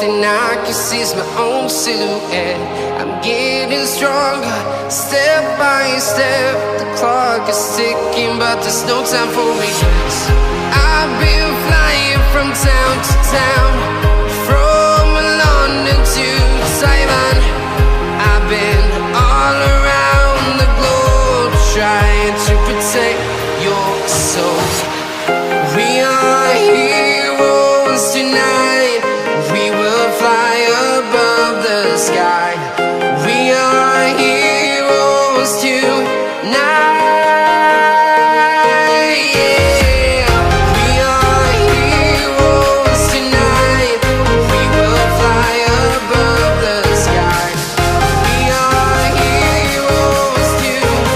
thing I can see is my own silhouette. I'm getting stronger, step by step. The clock is ticking, but there's no time for regrets. I've been flying from town to town, from London to Taiwan. I've been all around the globe, trying to protect your soul. We are heroes tonight. We will fly above the sky. We are heroes tonight. Yeah. We are heroes tonight. We will fly above the sky. We are heroes tonight.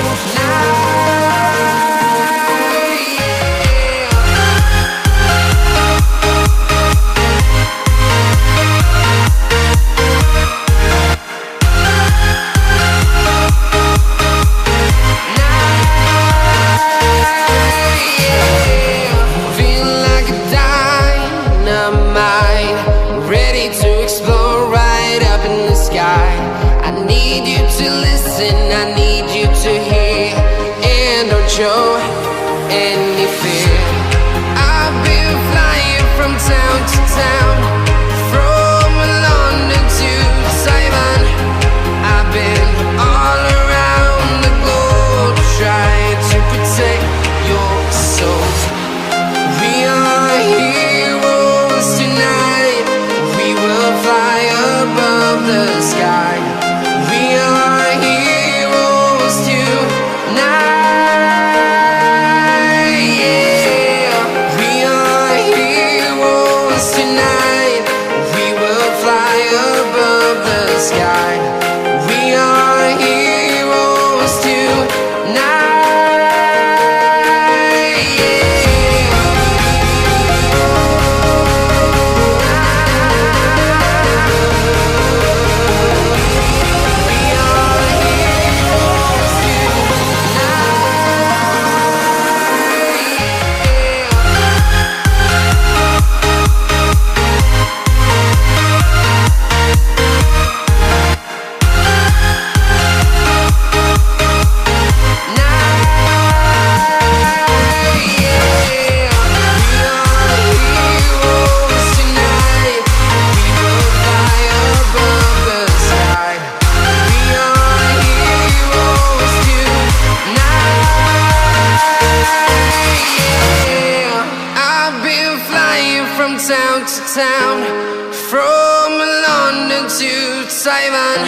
I need you to hear and don't show any fear. I've been flying from town to town, from London to Taiwan. I've been all around the globe, trying to protect your soul. We are heroes tonight. We will fly above the sky. We are heroes tonight. Yeah. We are heroes tonight. We will fly above the sky. We are heroes tonight. From town to town, from London to Taiwan.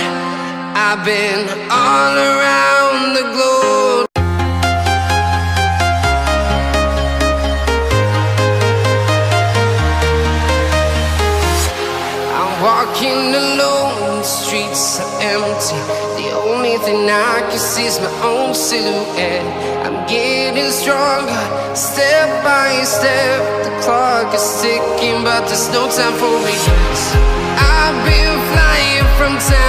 I've been all around the globe. I'm walking alone, the streets are empty. The only thing I can see is my own silhouette. I'm getting stronger, step by step. The clock is ticking, but there's no time for regrets. I've been flying from town